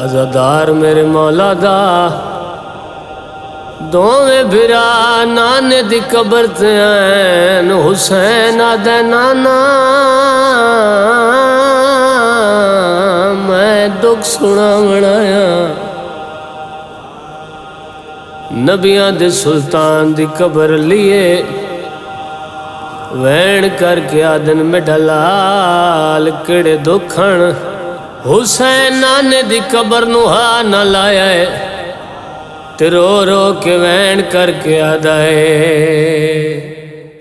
عزادار میرے مولا دا دوویں بھرا نانے دی قبر تے آئین حسین آدھے نانا میں دکھ سنا بڑھایا نبیاں دے سلطان دی قبر لیے وین کر کے آدن میں ڈلال کڑے دکھن حسین نانے دی قبر نوہا نہ لایا ہے تے رو رو کے وین کر کے آدائے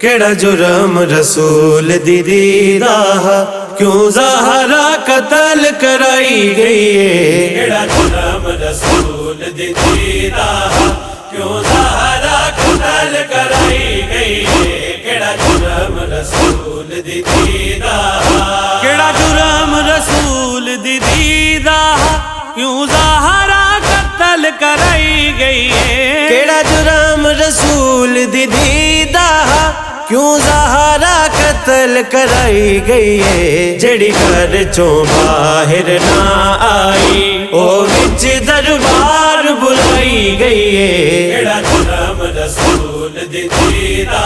کیڑا جرم رسول دی دیدہ کیوں زہرا قتل کرائی گئی ہے کیڑا جرم رسول دی دیدہ کیوں زہرا قتل کرائی گئی ہے کیڑا جرم رسول دی دیدہ کیڑا جرم رسول دی دیدہ کیوں زہرا قتل کرائی گئی ہے کیڑا جرم رسول دی دیدہ کیوں زہرا قتل کرائی گئی ہے جڑی گھر چوں باہر نہ آئی او وچ دربار بلائی گئی ہے کیڑا جرم رسول دی دیدہ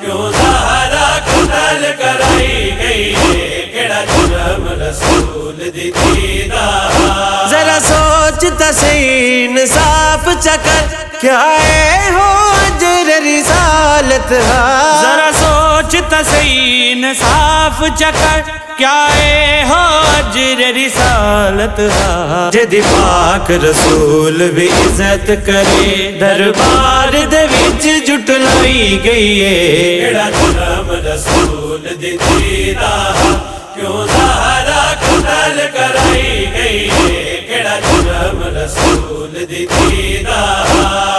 کیوں زہرا قتل کرائی گئی ہے کیڑا جرم رسول دی دیدہ ذرا سوچتا صحیح انصاف چکر کیا ہے ہو اجر رسالت ذرا سوچتا صحیح انصاف چکر کیا ہے ہو اجر رسالت جدی پاک رسول بھی عزت کرے دربار دے وچ جٹلائی گئی ہے کیڑا جرم رسول دی دیدہ کیوں زہرا قتل کرائی گئی ہے کیڑا جرم رسول دی دیدہ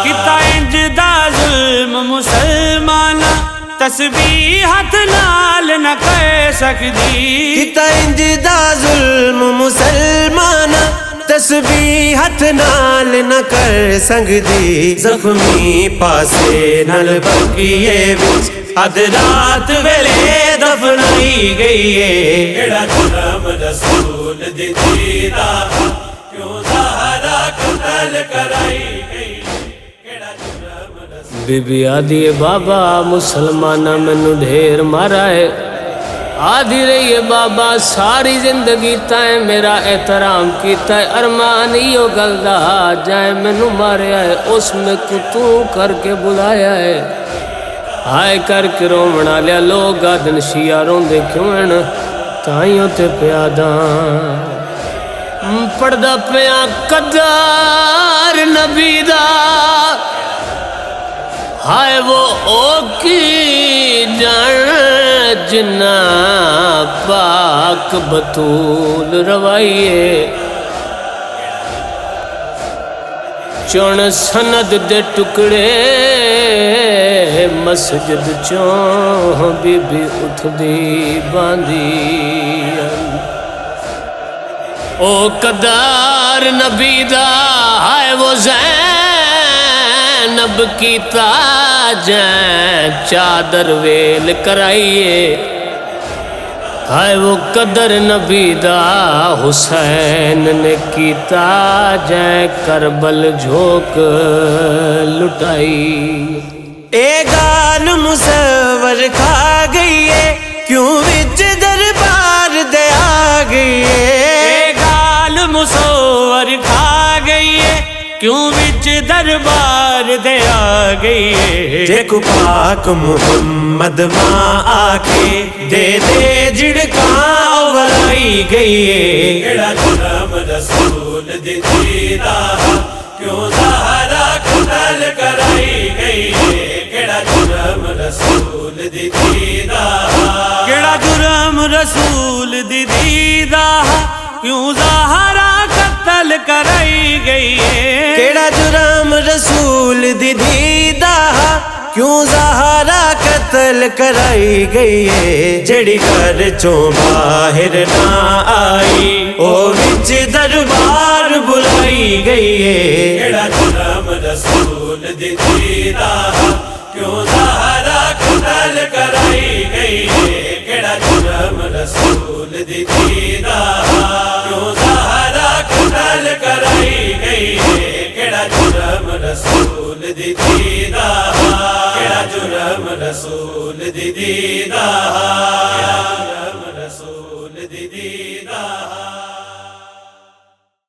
کتا انج دا ظلم مسلمانا تسبیح ہاتھ نال نہ کہہ سکدی کتا انج دا ظلم مسلمانا تسبیح ہاتھ نال نہ کر سکدی زخمی پاسے نل بقیے وچ اد رات ویلے دفنائی گئی ہے کیڑا جرم رسول دی دیدہ کیوں زہرا قتل کرائی گئی کیڑا جرم رسول بی بی آدھی بابا مسلمانہ مینوں ڈھیر مارا ہے آدھی رہی ہے بابا ساری زندگی تائیں میرا احترام کیتا ہے ارمان ایو گلدہ جائے مینوں ماریا ہے اس میں تو کر کے بلایا ہے ہائے کر کے رومنا لیا لوگ آدن شیعہ روندے کیوں ہیں تائیوں تے پیاداں پڑھدا پیاں قدر نبی دا ہائے وہ اوکی جان جنہ پاک بطول روائیے چون سند دے ٹکڑے مسجد چون بی بی اٹھ دی باندھی او قدر نبی دا ہائے وہ زینب کی تاجیں چادر ویل کرائیے ہائے وہ قدر نبی دا حسین نے کی تاجیں کربل جھوک لٹائی اے گال مصور کھا گئی ہے کیوں وچ دربار دے آ گئی ہے اے گال مصور کھا گئی ہے کیوں وچ دربار دے آ گئی ہے جے کو پاک محمد ماں آ کے دے دے جھڑکاں ولائی گئی ہے کیڑا جرم رسول دی دیدہ کیوں زہرا قتل کرائی گئی ہے کیڑا جرم رسول دی دیدہ کیڑا جرم رسول دی دیدہ کیوں زہرا قتل کرائی گئی ہے کیڑا جرم رسول دی دیدہ کیوں زہرا قتل کرائی گئی ہے جڑی گھر چوں باہر نہ آئی او وچ دربار بلائی گئی ہے کیڑا جرم رسول دی دیدہ کیوں زہرا قتل کرائی گئی ہے کیڑا جرم رسول دی دیدہ کیوں زہرا قتل جرم رسول دی دیدا کیڑا جرم رسول دی دیدا